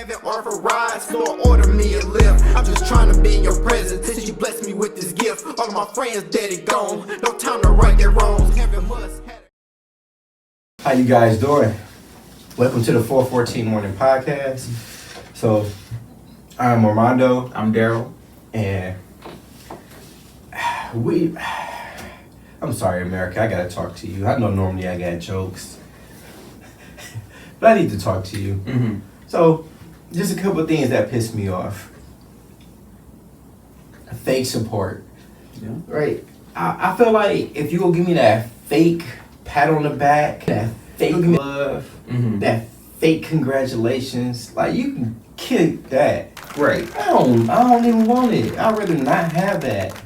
having authorized, Lord, order me a lift. I'm just trying to be in your presence since you blessed me with this gift. All of my friends dead and gone, no time to right their wrongs. Heaven must have. How you guys doing? Welcome to the 414 Morning Podcast. So, I'm Armando. I'm Daryl. And I'm sorry, America, I gotta talk to you. I know normally I got jokes, but I need to talk to you. Mm-hmm. So, just a couple of things that piss me off. Fake support. Yeah. Right? I feel like if you will give me that fake pat on the back, that fake love, Mm-hmm. that fake congratulations, like you can kick that. Right. I don't even want it. I'd rather not have that.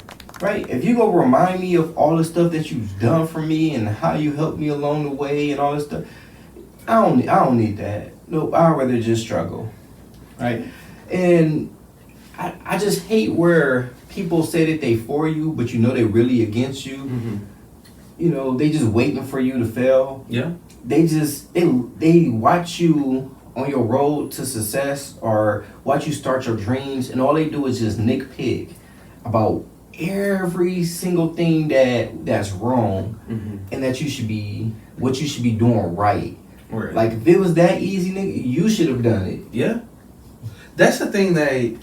Right? If you go remind me of all the stuff that you've done for me and how you helped me along the way and all this stuff, I don't need that. Nope, I'd rather just struggle. Right? And I just hate where people say that they for you, but you know they really against you. Mm-hmm. You know, they just waiting for you to fail. Yeah. They watch you on your road to success or watch you start your dreams, and all they do is just nitpick about every single thing that's wrong, Mm-hmm. and that you should be doing right. Right. Like if it was that easy, nigga, you should have done it. Yeah. That's the thing that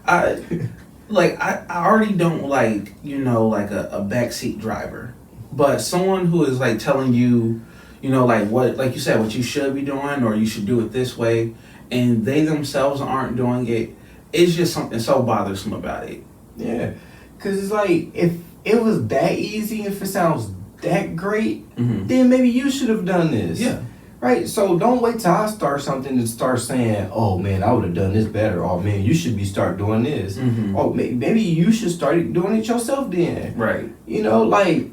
I already don't like, like a backseat driver. But someone who is like telling you, like what, like you said, what you should be doing or you should do it this way, and they themselves aren't doing it, it's just something so bothersome about it. Yeah, cause it's like if it was that easy, if it sounds that great, Mm-hmm. then maybe you should have done this. Yeah. Right, so don't wait till I start something to start saying, oh man, I would have done this better. Oh man, you should start doing this. Mm-hmm. Oh, maybe you should start doing it yourself then. Right. Like,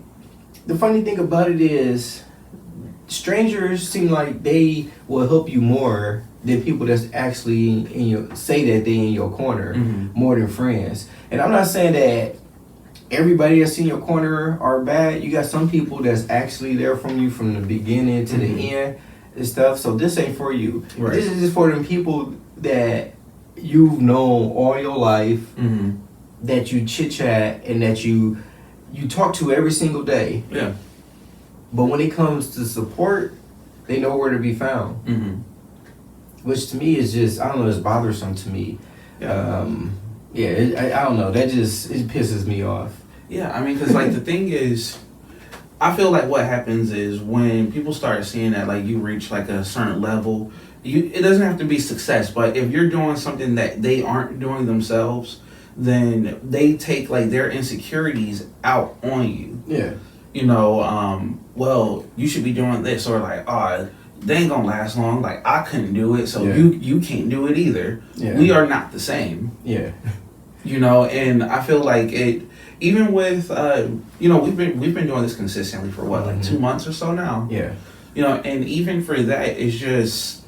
the funny thing about it is, strangers seem like they will help you more than people that's actually say that they in your corner, Mm-hmm. more than friends. And I'm not saying that everybody that's in your corner are bad. You got some people that's actually there from you from the beginning to Mm-hmm. the end and stuff. So this ain't for you. Right. This is just for them people that you've known all your life, Mm-hmm. that you chit chat and that you talk to every single day. Yeah. But when it comes to support, they know where to be found. Mm-hmm. Which to me is just, I don't know, it's bothersome to me. Yeah. I don't know. That just, it pisses me off. Yeah, I mean, because, like, the thing is, I feel like what happens is when people start seeing that, like, you reach, like, a certain level, it doesn't have to be success, but if you're doing something that they aren't doing themselves, then they take, like, their insecurities out on you. Yeah. Well, you should be doing this, or, like, they ain't gonna last long, like, I couldn't do it, so Yeah. you can't do it either. Yeah. We are not the same. Yeah. And I feel like it, even with, we've been doing this consistently for what, like 2 months or so now. Yeah. And even for that, it's just,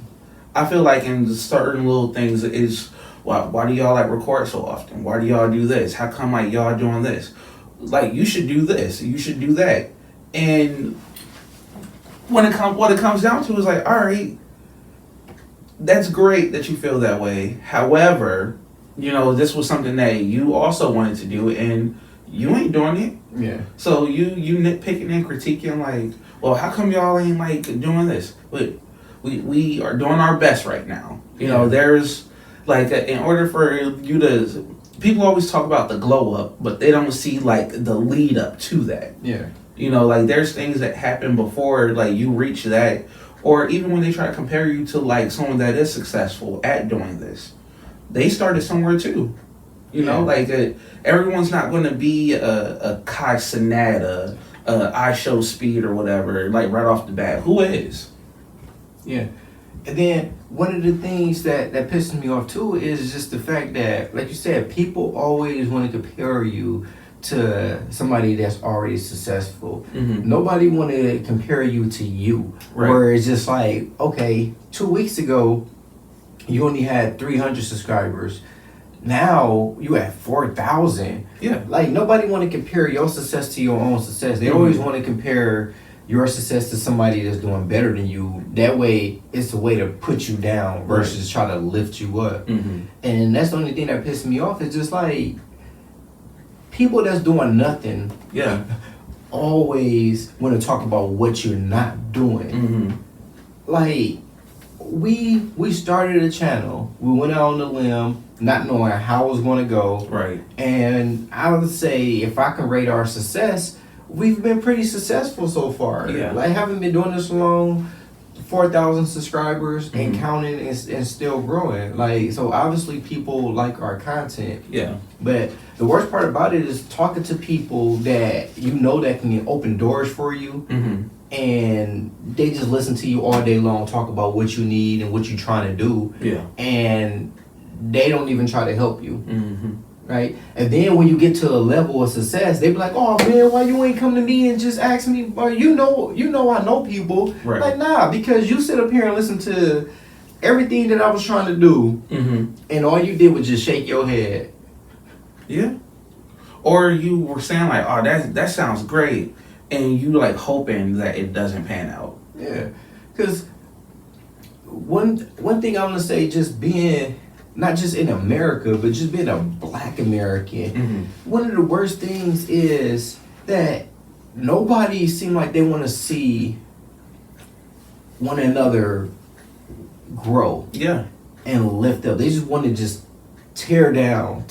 I feel like in certain little things is, why do y'all like record so often? Why do y'all do this? How come like y'all doing this? Like you should do this, you should do that. And what it comes down to is like, all right, that's great that you feel that way. However, this was something that you also wanted to do and you ain't doing it. Yeah. So you nitpicking and critiquing like, well, how come y'all ain't like doing this? But we are doing our best right now. Yeah. There's like in order for you to, people always talk about the glow up, but they don't see like the lead up to that. Yeah. Like there's things that happen before like you reach that, or even when they try to compare you to like someone that is successful at doing this, they started somewhere too. Like everyone's not going to be a Kai Cenat, I Show Speed or whatever, like right off the bat. Who is? Yeah. And then one of the things that pisses me off too is just the fact that, like you said, people always want to compare you to somebody that's already successful. Mm-hmm. Nobody want to compare you to you. Right. Where it's just like, okay, 2 weeks ago, you only had 300 subscribers. Now you at 4,000. Yeah. Like nobody want to compare your success to your own success. They Mm-hmm. always want to compare your success to somebody that's doing better than you. That way, it's a way to put you down versus try to lift you up. And that's the only thing that pisses me off. Is just like people that's doing nothing. Yeah. Always want to talk about what you're not doing. Like we started a channel. We went out on the limb, not knowing how it was going to go. Right. And I would say, if I can rate our success, we've been pretty successful so far. Yeah. Like, haven't been doing this long. 4,000 subscribers and counting and still growing. Like, so obviously people like our content. Yeah. But the worst part about it is talking to people that you know that can open doors for you, and they just listen to you all day long, talk about what you need and what you're trying to do. Yeah. And they don't even try to help you. Right? And then when you get to a level of success, they be like, "Oh man, why you ain't come to me and just ask me?" Well, you know I know people. Right. Like, nah, because you sit up here and listen to everything that I was trying to do, and all you did was just shake your head. Yeah. Or you were saying like, "Oh, that sounds great," and you like hoping that it doesn't pan out. Yeah, because one thing I'm gonna say, just being not just in America, but just being a Black American, one of the worst things is that nobody seem like they want to see one another grow Yeah. and lift up. They just want to just tear down.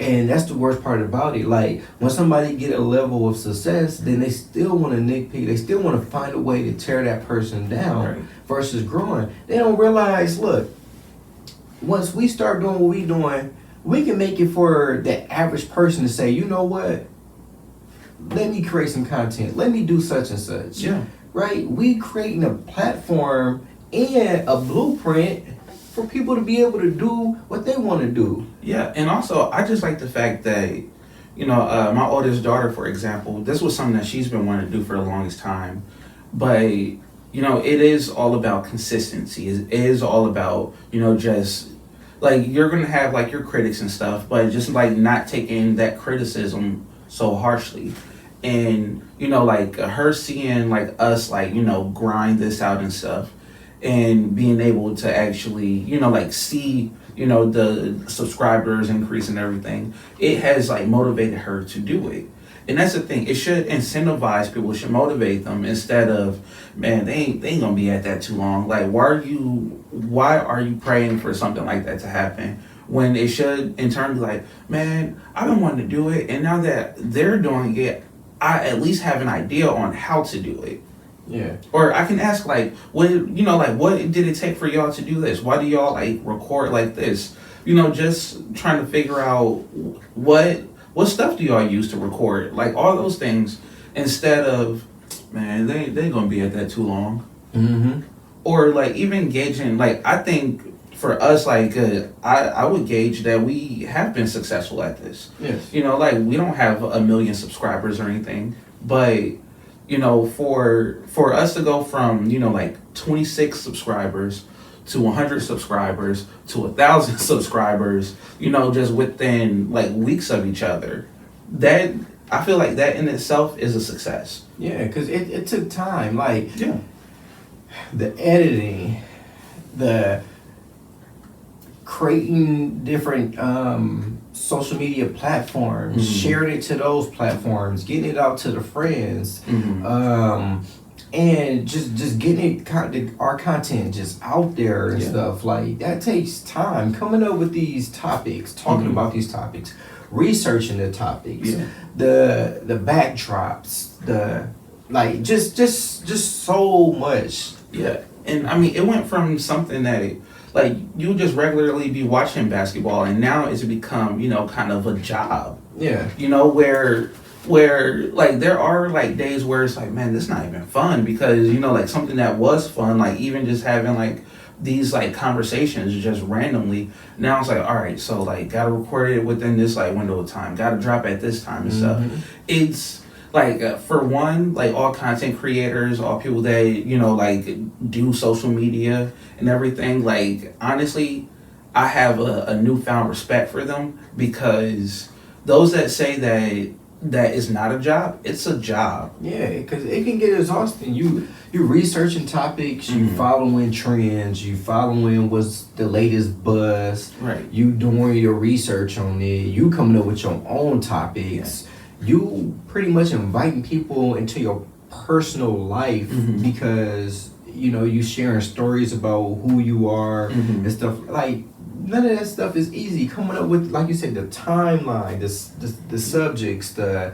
And that's the worst part about it. Like, when somebody get a level of success, then they still want to nitpick. They still want to find a way to tear that person down versus growing. They don't realize, look, once we start doing what we doing, we can make it for the average person to say, you know what? Let me create some content. Let me do such and such. Yeah. Right? We creating a platform and a blueprint for people to be able to do what they want to do. Yeah, and also I just like the fact that, you know, my oldest daughter, for example, this was something that she's been wanting to do for the longest time, but you know, it is all about consistency. It is all about, you know, just like you're gonna have like your critics and stuff, but just like not taking that criticism so harshly. And you know, like her seeing like us like, you know, grind this out and stuff, and being able to actually, you know, like see, you know, the subscribers increase and everything, it has like motivated her to do it. And that's the thing, it should incentivize people, it should motivate them instead of, man, they ain't gonna be at that too long. Like, why are you praying for something like that to happen when it should in turn be like, man, I've been wanting to do it, and now that they're doing it, I at least have an idea on how to do it. Yeah. Or I can ask like, what, you know, like what did it take for y'all to do this? Why do y'all like record like this? You know, just trying to figure out what stuff do y'all use to record? Like all those things, instead of, man, they gonna be at that too long. Or like even gauging, like I think for us, like I would gauge that we have been successful at this. Yes. You know, like we don't have 1 million subscribers or anything, but you know, for us to go from, you know, like 26 subscribers to 100 subscribers to 1,000 subscribers, you know, just within like weeks of each other, that I feel like that in itself is a success. Yeah, because it took time. Like, Yeah. the editing, the creating different social media platforms, sharing it to those platforms, getting it out to the friends, and just getting our content just out there and stuff. Like, that takes time. Coming up with these topics, talking about these topics, researching the topics, the backdrops, the like just so much. Yeah. And I mean, it went from something that like you would just regularly be watching basketball, and now it's become, you know, kind of a job. Yeah. You know, where like there are like days where it's like, man, this is not even fun, because, you know, like something that was fun, like even just having like these like conversations just randomly, now it's like, all right, so like gotta record it within this like window of time, gotta drop at this time and stuff. It's like for one, like all content creators, all people that, you know, like do social media and everything, like honestly, I have a newfound respect for them, because those that say that that is not a job, it's a job. Yeah, because it can get exhausting. You researching topics, you following trends, you following what's the latest buzz. Right. You doing your research on it. You coming up with your own topics. You pretty much inviting people into your personal life because you sharing stories about who you are and stuff like. None of that stuff is easy. Coming up with, like you said, the timeline, the subjects, the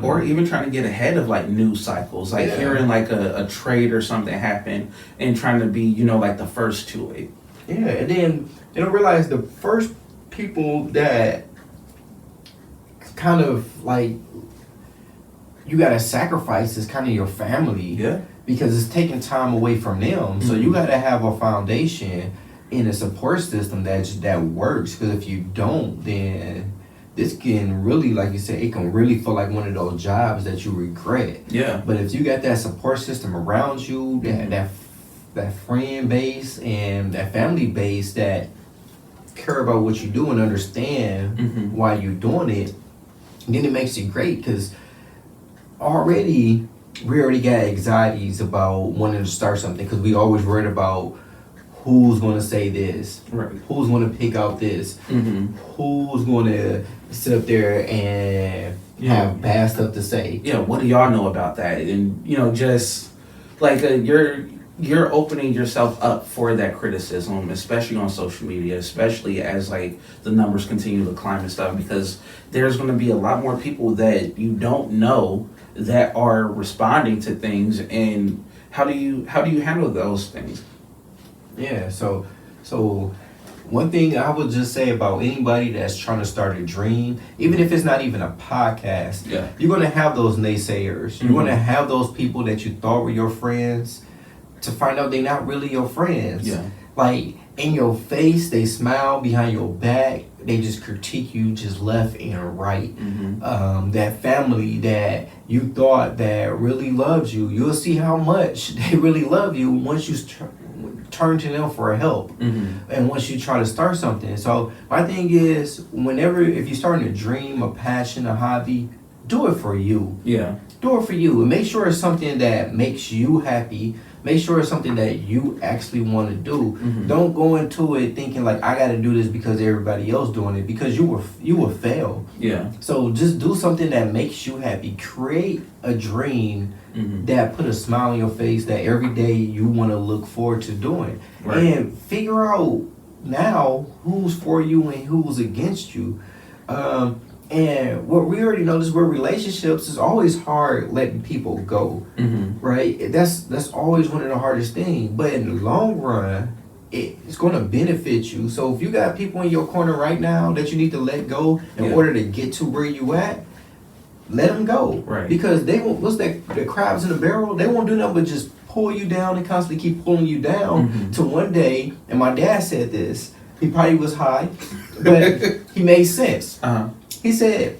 or even trying to get ahead of like news cycles, like hearing like a trade or something happen and trying to be like the first to it. Yeah, and then they don't realize the first people that kind of like you gotta sacrifice is kind of your family. Yeah. Because it's taking time away from them. So you gotta have a foundation in a support system that works. Because if you don't, then this can really, like you said, it can really feel like one of those jobs that you regret. Yeah. But if you got that support system around you, that friend base and that family base that care about what you do and understand why you're doing it, then it makes it great. Because we already got anxieties about wanting to start something because we always worried about who's going to say this, right? Who's going to pick out this, who's going to sit up there and have bad stuff to say. Yeah, what do y'all know about that? And just like you're opening yourself up for that criticism, especially on social media, especially as like the numbers continue to climb and stuff, because there's going to be a lot more people that you don't know that are responding to things. And how do you handle those things? Yeah, so one thing I would just say about anybody that's trying to start a dream, even if it's not even a podcast, you're going to have those naysayers. You're going to have those people that you thought were your friends to find out they're not really your friends. Yeah. Like, in your face, they smile. Behind your back, they just critique you just left and right. That family that you thought that really loves you, you'll see how much they really love you once you turn to them for help and once you try to start something. So my thing is, if you're starting a dream, a passion, a hobby, do it for you. Do it for you, and make sure it's something that makes you happy. Make sure it's something that you actually want to do. Don't go into it thinking like, I got to do this because everybody else doing it, because you will fail. So just do something that makes you happy. Create a dream that put a smile on your face that every day you want to look forward to doing. And figure out now who's for you and who's against you. And what we already know is where relationships is always hard letting people go, right? That's always one of the hardest things. But in the long run, it's going to benefit you. So if you got people in your corner right now that you need to let go in order to get to where you at, let them go. Right. Because they won't. What's that? The crabs in the barrel. They won't do nothing but just pull you down and constantly keep pulling you down. To one day, and my dad said this. He probably was high, but he made sense. He said,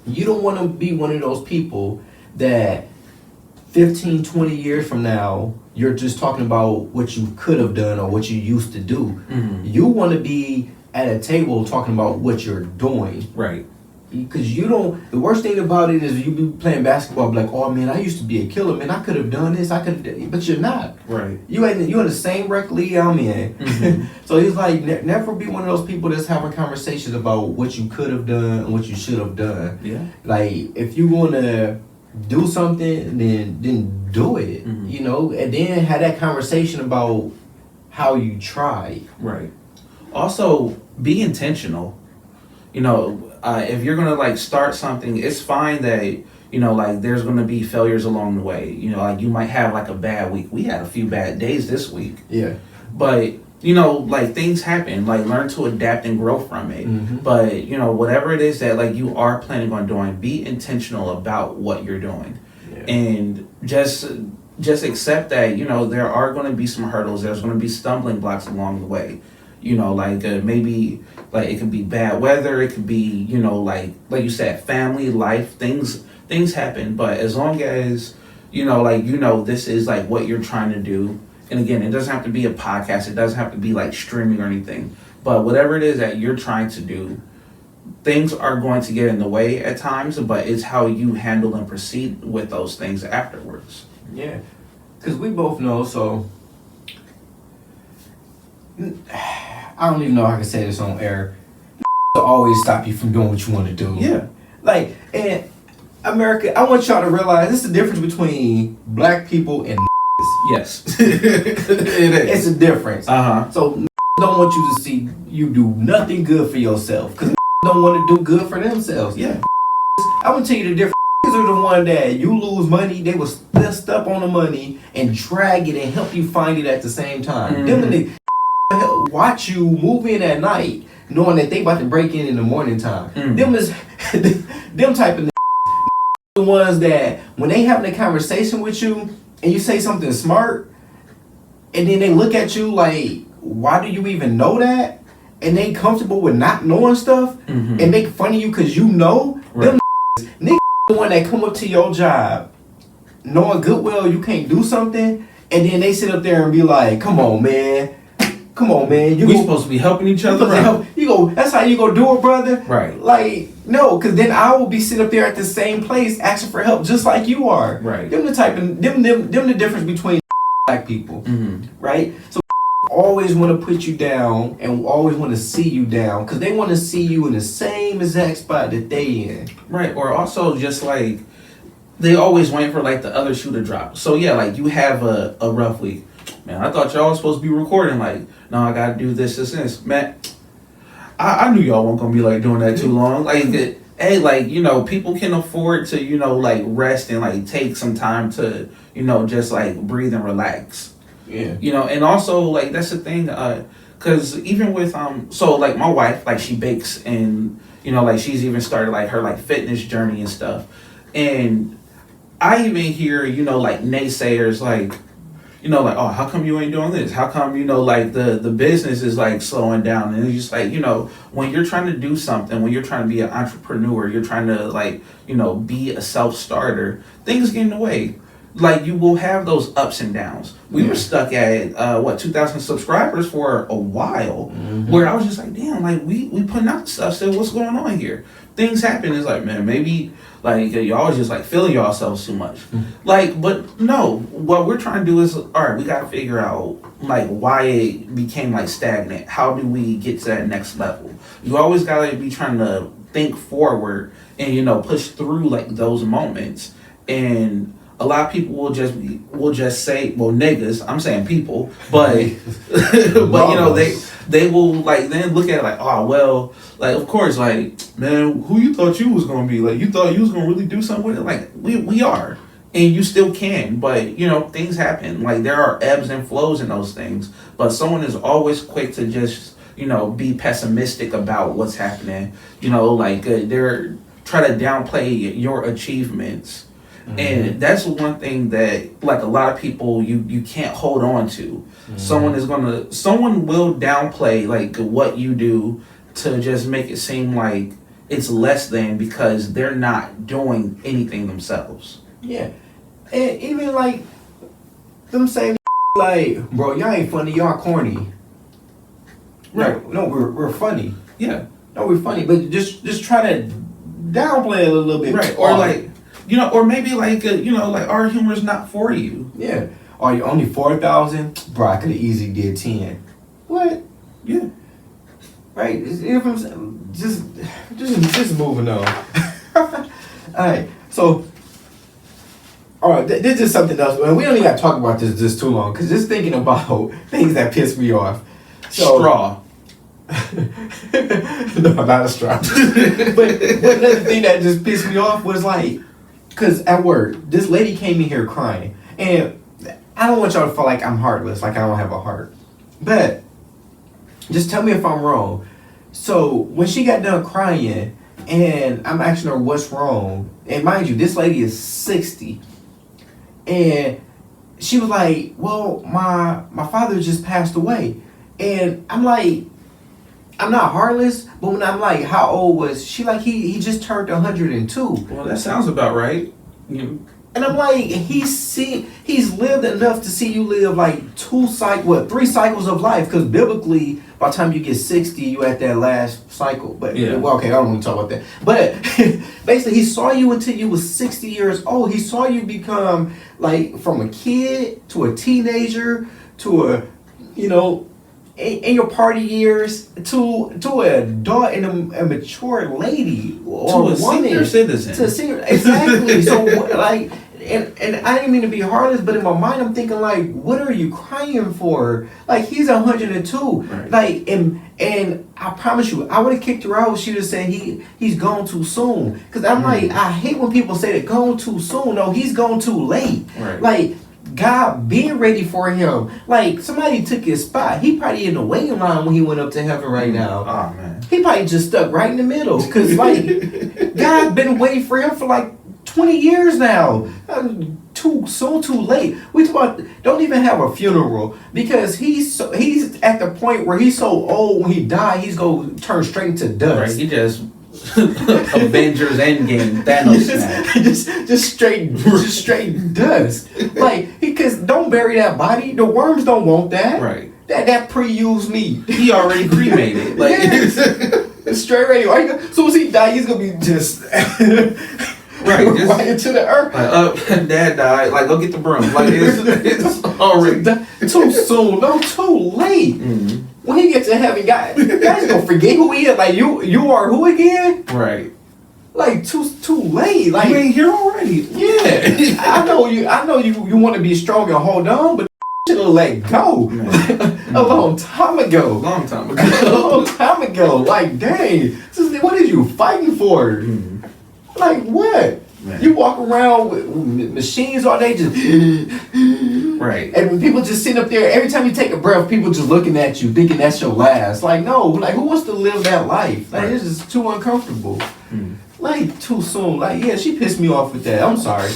you don't want to be one of those people that 15, 20 years from now, you're just talking about what you could have done or what you used to do. You want to be at a table talking about what you're doing. Right. Because the worst thing about it is you be playing basketball, like, oh man, I used to be a killer, man, I could have done this, but you're not. Right. You in the same rec league I'm in. So he's like, never be one of those people that's having conversations about what you could have done and what you should have done. Yeah. Like, if you want to do something, then do it, and then have that conversation about how you tried. Right. Also, be intentional. If you're gonna like start something, it's fine that like there's gonna be failures along the way. Like you might have like a bad week. We had a few bad days this week. Yeah. But like things happen. Like learn to adapt and grow from it. But whatever it is that like you are planning on doing, be intentional about what you're doing, and just accept that there are going to be some hurdles. There's going to be stumbling blocks along the way. Maybe like it could be bad weather, it could be like you said, family, life, things happen. But as long as this is like what you're trying to do, and again, it doesn't have to be a podcast, it doesn't have to be like streaming or anything, but whatever it is that you're trying to do, things are going to get in the way at times, but it's how you handle and proceed with those things afterwards. Yeah, because we both know. So I don't even know how I can say this on air. Always stop you from doing what you want to do. Yeah. Like, and America, I want y'all to realize this is the difference between black people and Yes. It it's is. a difference. Uh-huh. So don't want you to see you do nothing good for yourself because don't want to do good for themselves. Yeah. I want to tell you the difference. Are the one that you lose money, they will list up on the money and drag it and help you find it at the same time. Mhm. Them and they watch you move in at night knowing that they about to break in the morning time. Mm. Them is them type of the ones that when they having a conversation with you and you say something smart and then they look at you like, why do you even know that? And they comfortable with not knowing stuff Mhm. and make fun of you because you know. Right. Them niggas the one that come up to your job knowing good well you can't do something and then they sit up there and be like, come on man, you We go, supposed to be helping each you other supposed to out. help- you go, that's how you go do it, brother. Right. Like, no, because then I will be sitting up there at the same place asking for help just like you are. Right. Them the type of them the difference between black people, Mhm. right? So always want to put you down and always want to see you down because they want to see you in the same exact spot that they in. Right. Or also just like they always wait for like the other shoe to drop. So yeah, like you have a rough week. Man, I thought y'all was supposed to be recording. Like, no, I gotta do this. Man, I knew y'all weren't gonna be like doing that too long. Like, hey, like, you know, people can afford to, you know, like rest and like take some time to, you know, just like breathe and relax. Yeah. You know, and also like that's the thing, because even with so like my wife, like she bakes and you know like she's even started like her like fitness journey and stuff, and I even hear you know like naysayers like you know like, oh, how come you ain't doing this? How come you know like the business is like slowing down? And it's just like, you know, when you're trying to do something, when you're trying to be an entrepreneur, you're trying to like, you know, be a self-starter, things get in the way. Like you will have those ups and downs. We were stuck at 2,000 subscribers for a while, where I was just like, damn, like we putting out stuff still. What's going on here? Things happen. It's like, man, maybe like y'all just like feeling yourselves too much. Like, but no, what we're trying to do is, all right, we got to figure out like why it became like stagnant. How do we get to that next level? You always got to be trying to think forward and you know push through like those moments. And a lot of people will just say, well, niggas, I'm saying people, but but you know they will like then look at it like, oh well, like of course, like man, who you thought you was gonna be? Like you thought you was gonna really do something with it? Like we are, and you still can, but you know things happen. Like there are ebbs and flows in those things, but someone is always quick to just you know be pessimistic about what's happening. You know, like they're try to downplay your achievements. And that's one thing that like a lot of people you can't hold on to. Someone will downplay like what you do to just make it seem like it's less than because they're not doing anything themselves. Yeah. And even like them saying like, bro, y'all ain't funny, y'all corny. Right. No, we're funny. Yeah. No, we're funny, but just try to downplay it a little bit. Right. Or like, you know, or maybe like, you know, like our humor is not for you. Yeah. Are you only 4,000? Bro, I could have easily did 10. What? Yeah. Right. If I'm saying, just moving on. All right. So, all right. This is something else. We don't even got to talk about this too long because just thinking about things that piss me off. So, Straw. No, not a straw. but another thing that just pissed me off was like, because at work, this lady came in here crying. And I don't want y'all to feel like I'm heartless, like I don't have a heart. But just tell me if I'm wrong. So when she got done crying, and I'm asking her what's wrong, and mind you, this lady is 60. And she was like, well, my father just passed away. And I'm like, I'm not heartless, but when I'm like, how old was she? Like, he just turned 102. Well, that sounds about right. You And I'm like, he's lived enough to see you live like 3 cycles of life. Because biblically, by the time you get 60, you at that last cycle. But Yeah. well, okay, I don't want to talk about that. But basically, he saw you until you was 60 years old. He saw you become like from a kid to a teenager to a, you know, in your party years to an adult and a mature lady or To a woman. senior citizen. To a senior, exactly. So like, and I didn't mean to be heartless, but in my mind I'm thinking like, what are you crying for? Like he's 102. Right. Like and I promise you, I would have kicked her out. She would have said he's gone too soon. Cause I'm like, I hate when people say that gone too soon. No, he's gone too late. Right. Like God being ready for him. Like somebody took his spot. He probably in the waiting line when he went up to heaven right now. Oh man. He probably just stuck right in the middle. Cause like God been waiting for him for like 20 years now. Too late. We talk about don't even have a funeral because he's at the point where he's so old when he die he's gonna turn straight into Right. dust. He just Avengers Endgame Thanos smash. just straight dust. Like because don't bury that body. The worms don't want that. Right. That pre-used meat. He already cremated. Like Yes. It's straight ready. As soon as he die, he's gonna be just Right, just- right into the earth. like, Dad died. Like, go get the broom. Like, it's already. Too soon, no, too late. Mhm. When he gets to heaven, guys gonna forget who he is. Like you are who again? Right. Like too late. Like You ain't here already. yeah, I know you want to be strong and hold on, but should have let go a long time ago. Long time A ago. long time ago. Like dang, what are you fighting for? Mhm. Like what? Man. You walk around with machines all day, just Right. and when people just sit up there, every time you take a breath, people just looking at you, thinking that's your last. Like no, like who wants to live that life? Like Right. it's just too uncomfortable. Mhm. Like too soon. Like yeah, she pissed me off with that. I'm sorry.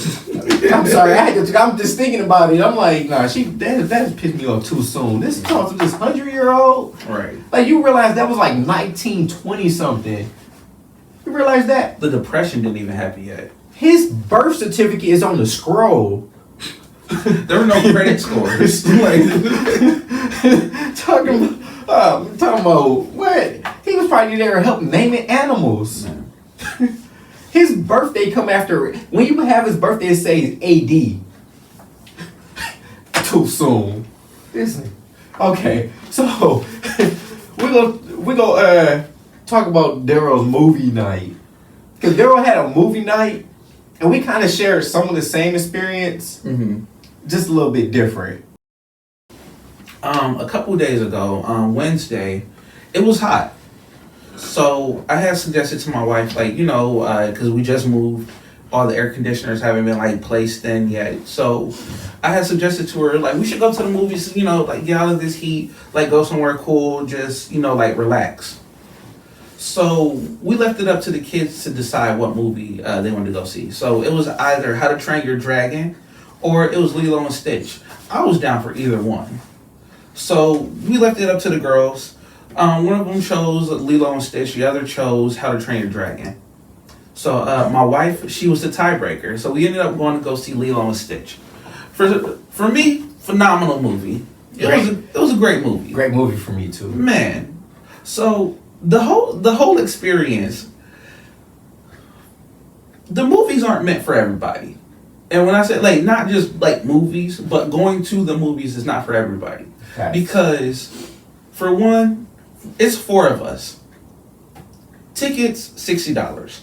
I'm sorry. I'm just thinking about it. I'm like, nah, that pissed me off too soon. This talks to this 100-year-old. Right. Like you realize that was like 1920 something. You realize that? The depression didn't even happen yet. His birth certificate is on the scroll. There were no credit scores. Like, talking about what? He was probably there helping naming animals. man. His birthday come after when you have his birthday it says AD. Too soon. Listen. Okay, so we go talk about Daryl's movie night. Cause Daryl had a movie night and we kind of shared some of the same experience, Mhm. just a little bit different. A couple days ago, Wednesday, it was hot. So I had suggested to my wife, like, you know, because we just moved, all the air conditioners haven't been like placed in yet. So I had suggested to her, like, we should go to the movies, you know, like get out of this heat, like go somewhere cool, just, you know, like relax. So we left it up to the kids to decide what movie they wanted to go see. So it was either How to Train Your Dragon or it was Lilo and Stitch. I was down for either one. So we left it up to the girls. One of them chose Lilo and Stitch. The other chose How to Train Your Dragon. So my wife, she was the tiebreaker. So we ended up going to go see Lilo and Stitch. For me, phenomenal movie. It was a great movie. Great movie for me too. Man. So the whole experience. The movies aren't meant for everybody. And when I say like not just like movies, but going to the movies is not for everybody. Okay. Because for one, it's 4 of us. Tickets $60.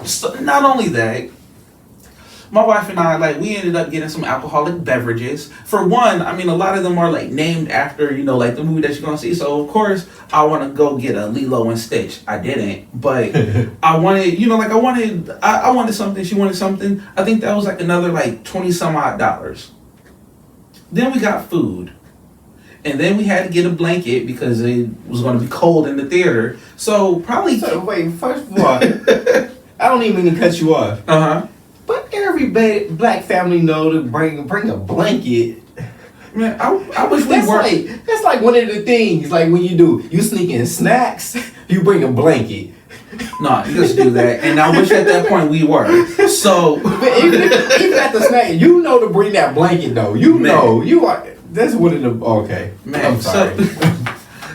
So not only that, my wife and I, like, we ended up getting some alcoholic beverages. For one, I mean, a lot of them are like named after, you know, like the movie that you're gonna see. So of course, I want to go get a Lilo and Stitch. I didn't, but I wanted, you know, like I wanted something. She wanted something. I think that was like another like 20 some odd dollars. Then we got food. And then we had to get a blanket because it was going to be cold in the theater. So probably. So, wait, first of all, I don't even mean to cut you off, Uh-huh. but every black family know to bring a blanket. Man, I wish we That's were. like one of the things like when you sneak in snacks, you bring a blanket. No, you just do that. And I wish at that point we were. So, But even at the snack, you know to bring that blanket though. You Man. know, you are. That's what it. Okay, man, I'm sorry.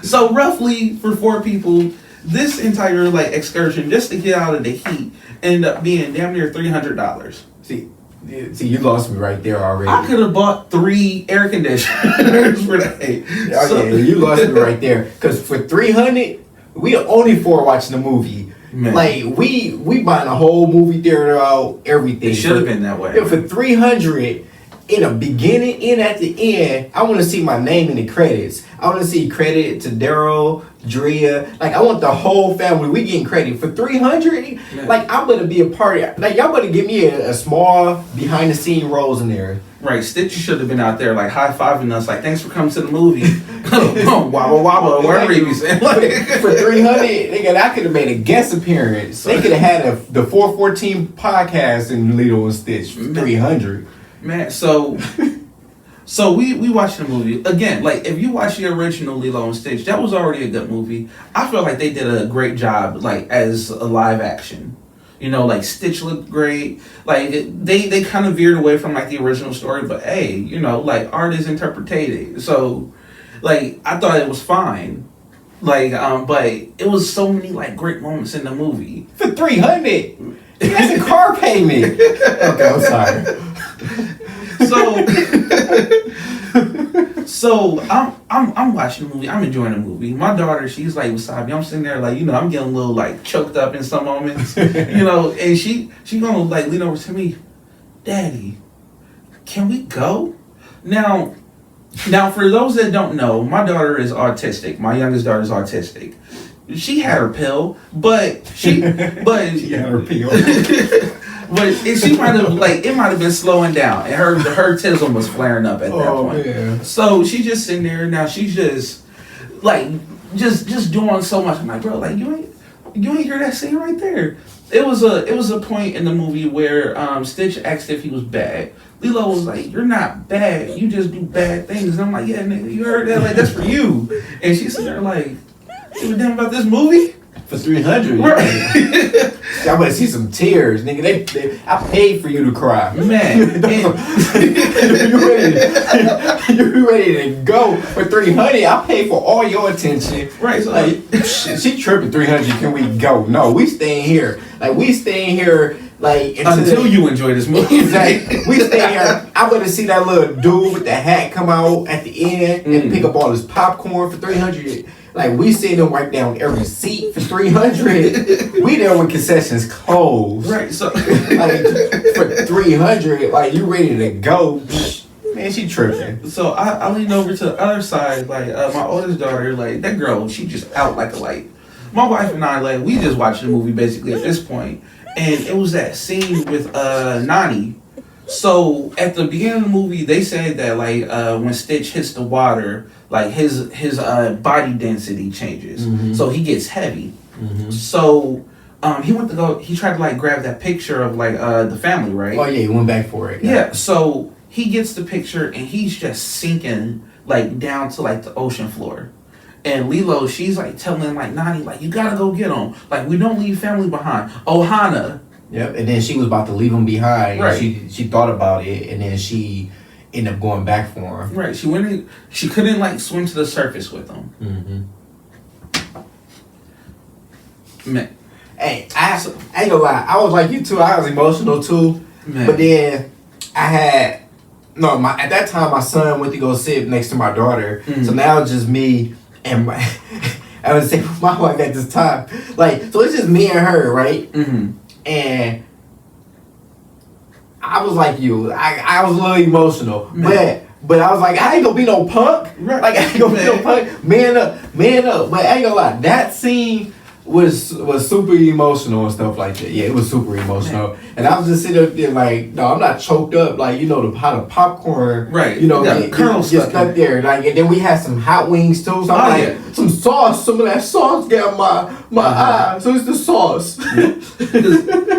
So roughly for 4 people, this entire like excursion just to get out of the heat ended up being damn near $300. see, you lost me right there already. I could have bought 3 air conditioners for that. Okay, you lost me right there. Cause for $300, we are only for watching the movie. Man. Like we buying a whole movie theater out, everything. It should have been that way. Yeah, for $300 in the beginning and at the end, I want to see my name in the credits. I want to see credit to Daryl, Drea. Like I want the whole family. We getting credit for $300. Yeah. Like I'm gonna be a part of. Like y'all better give me a small behind the scene roles in there. Right, Stitch should have been out there like high-fiving us, like, thanks for coming to the movie. Wobble wobble, whatever he be saying. For $300, nigga, I could have made a guest appearance. They could have had the 414 podcast in Lilo and Stitch for $300. Man, so we watched the movie. Again, like, if you watch the original Lilo and Stitch, that was already a good movie. I feel like they did a great job, like, as a live action. You know, like, Stitch looked great. Like, they kind of veered away from, like, the original story. But, hey, you know, like, art is interpreted. So, like, I thought it was fine. Like, but it was so many, like, great moments in the movie. For $300, that's a car payment. Okay, I'm sorry. So I'm watching the movie. I'm enjoying the movie. My daughter, she's like wasabi. I'm sitting there like, you know, I'm getting a little like choked up in some moments, you know. And she gonna like lean over to me, Daddy, can we go? Now for those that don't know, my daughter is autistic. My youngest daughter is autistic. She had her pill, but she had her pill. But she might have like it might have been slowing down, and her tism was flaring up at that point. Man. So she's just sitting there now. She's just like just doing so much. I'm like, bro, like you ain't hear that scene right there. It was a point in the movie where Stitch asked if he was bad. Lilo was like, "You're not bad. You just do bad things." And I'm like, "Yeah, nigga, you heard that? Like that's for you." And she's sitting there like, "You were damn about this movie?" For $300, Right. I want to see some tears, nigga. I paid for you to cry, Man. you ready to go for $300? I paid for all your attention. Right. So Like she tripping $300. Can we go? No, we staying here. Like we staying here. Like until you enjoy this movie. Exactly. We stay here. I want to see that little dude with the hat come out at the end and pick up all his popcorn for $300. Like we sitting and wipe down every seat for $300. We there when concessions closed. Right. So Like for $300, like you ready to go? Man, she tripping. So I leaned over to the other side, like my oldest daughter, like that girl, she just out like a light. My wife and I, like, we just watched the movie basically at this point, and it was that scene with Nani. So at the beginning of the movie, they said that like when Stitch hits the water, like his body density changes, so he gets heavy. So he tried to like grab that picture of like the family, right? Oh yeah, he went back for it. Yeah. So he gets the picture and he's just sinking like down to like the ocean floor. And Lilo, she's like telling like Nani, like, you gotta go get him. Like, we don't leave family behind. Ohana. Yep. And then she was about to leave him behind. Right. She thought about it, and then she ended up going back for him. Right. She couldn't like swim to the surface with him. Man. Hey, I ain't gonna lie. I was like you too. I was emotional too. Man. But then at that time my son went to go sit next to my daughter. So now it's just me and I would say my wife at this time. Like, so it's just me and her, right? And I was like you. I was a little emotional. But I was like, I ain't gonna be no punk. Right. Like I ain't gonna be no punk. Man up. But I ain't gonna lie, that scene was super emotional and stuff like that. Yeah, it was super emotional. And I was just sitting up there like, no, I'm not choked up. Like, you know, how the popcorn, Right. you know, Yeah, get kernels stuck stuck in there. Like, and then we had some hot wings too. So I'm like, some sauce. Some of that sauce got my eye. So it's the sauce.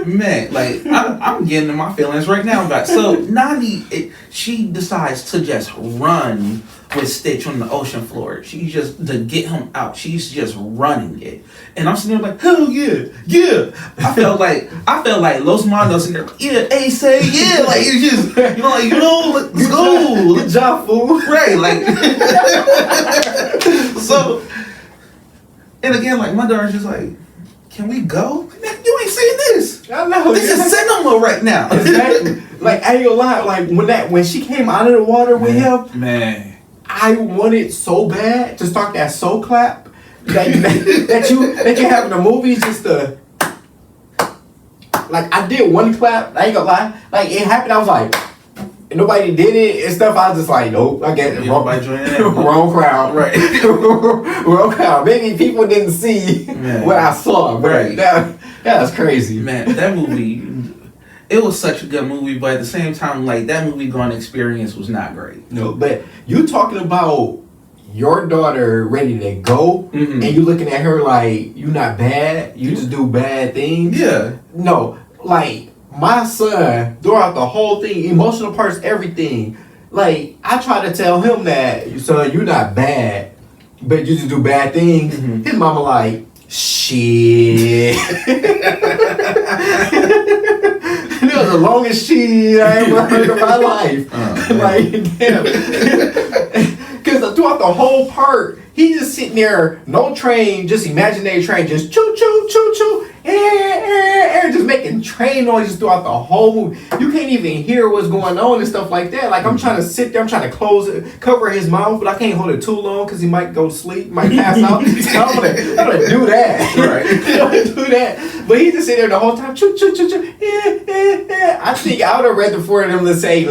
Man, like I'm getting in my feelings right now. But so Nani, she decides to just run with Stitch on the ocean floor. She's just to get him out. She's just running it, and I'm sitting there like, hell yeah, yeah. I felt like Los Mandos in there, like, yeah, Ace, yeah, like it's just let's go, Good job, fool. right, like so. And again, like my daughter's just like, can we go? Man, you ain't seen this. I know. This is cinema right now. Exactly. Like I ain't gonna lie, like when she came out of the water with him, Man. I wanted so bad to start that soul clap that you have in the movies just to like I did one clap, I ain't gonna lie. Like it happened, I was like and nobody did it and stuff. I was just like, nope, I get it. Wrong crowd. Right. Wrong crowd. Maybe people didn't see what I saw, but Right. that was crazy. Man, that movie, it was such a good movie, but at the same time, like that movie going experience was not great. No, but you talking about your daughter ready to go, Mhm. and you looking at her like you not bad, you just do bad things. Yeah. No, like my son throughout the whole thing, emotional parts, everything. Like I try to tell him that, son, you not bad, but you just do bad things. Mhm. His mama like, shit. That was the longest shit I ever heard in my life. Like, damn. Because throughout the whole part, he just sitting there, no train, just imaginary train, just choo choo choo choo, just making train noises throughout the whole movie. You can't even hear what's going on and stuff like that. Like I'm trying to sit there, I'm trying to close it, cover his mouth, but I can't hold it too long because he might go to sleep, might pass out. So I'm gonna do that. Right. I'm gonna do that. But he just sit there the whole time, choo choo choo choo. I think I would have rather for them to say, you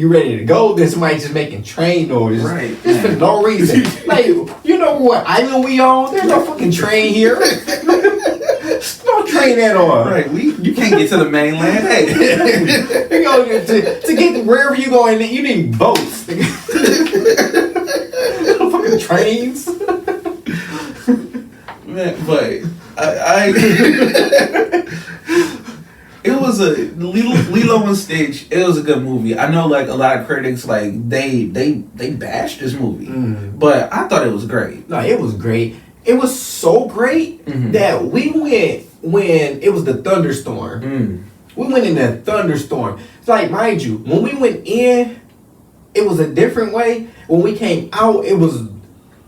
ready to go, than somebody just making train noises. Right. Just for no reason. Like, you know what island we on? There's no fucking train here. No train at all. Right. You can't get to the mainland. Hey. You know, to get to wherever you going, you need boats. No fucking trains. Man, but I it was a Lilo and Stitch. It was a good movie. I know, like a lot of critics, like they bashed this movie, but I thought it was great. No, it was great. It was so great Mhm. that we went when it was the thunderstorm. We went in a thunderstorm. It's like, mind you, when we went in, it was a different way. When we came out, it was a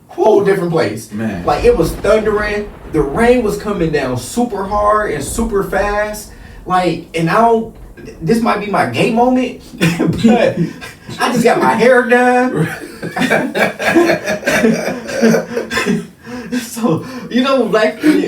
whole different place. Man. Like it was thundering. The rain was coming down super hard and super fast. Like, and this might be my gay moment, but I just got my hair done. So, you know, black people,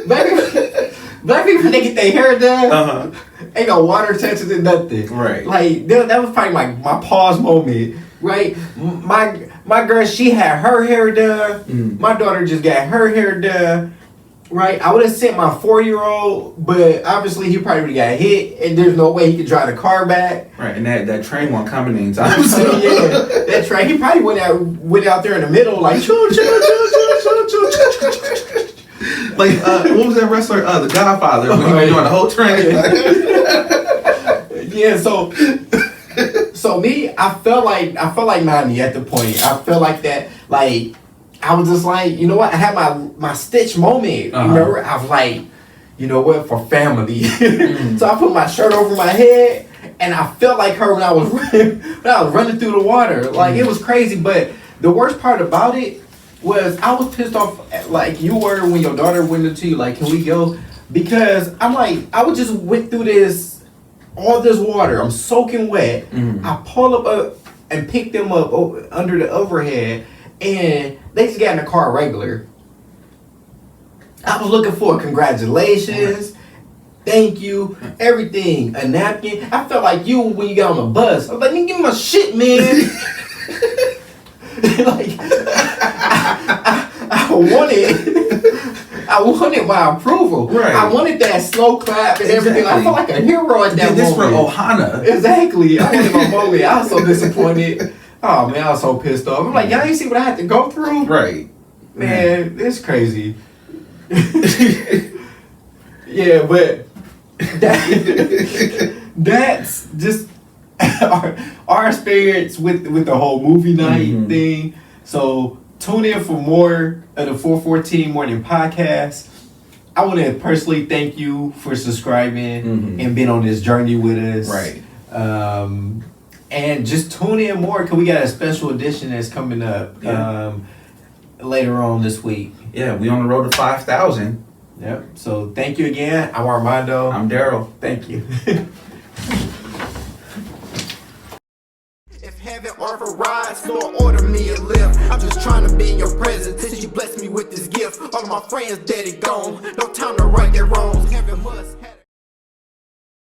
they get their hair done. Ain't no water touches it, nothing. Right. Like, that was probably my pause moment, right? My girl, she had her hair done. My daughter just got her hair done. Right, I would have sent my 4-year-old, but obviously he probably would have got hit, and there's no way he could drive the car back. Right, and that train wasn't coming anytime So yeah, that's right. He probably went out there in the middle like choo choo choo choo choo choo choo. Like what was that wrestler? The Godfather when he was doing the whole train. Yeah, so me, I felt like Nani at the point. I felt like that, like. I was just like, you know what? I had my Stitch moment. Remember? I was like, you know what? For family. So I put my shirt over my head, and I felt like her when I was running through the water. Like it was crazy. But the worst part about it was I was pissed off like you were when your daughter went into you. Like, can we go? Because I'm like, I would just went through all this water. I'm soaking wet. I pull up and pick them up under the overhead. And they just got in the car regular. I was looking for congratulations, thank you, everything, a napkin. I felt like you when you got on the bus. I was like, "Nigga, give me my shit, man." Like, I wanted my approval. Right. I wanted that slow clap and everything. I felt like a hero at that moment. This for Ohana. Exactly. I wanted my moment. I was so disappointed. Oh man, I was so pissed off. I'm like, y'all ain't see what I had to go through? Right. Man, it's crazy. Yeah, but that's just our experience with the whole movie night Mhm. thing. So tune in for more of the 414 Morning Podcast. I want to personally thank you for subscribing Mhm. and being on this journey with us. Right. And just tune in more because we got a special edition that's coming up Yeah. later on this week. Yeah, we on the road to 5,000. Yep. So thank you again. I'm Armando. I'm Daryl. Thank you. If heaven offer rides, Lord, order me a lift. I'm just trying to be in your presence since you blessed me with this gift. All of my friends dead and gone, no time to right their wrongs. Heaven must have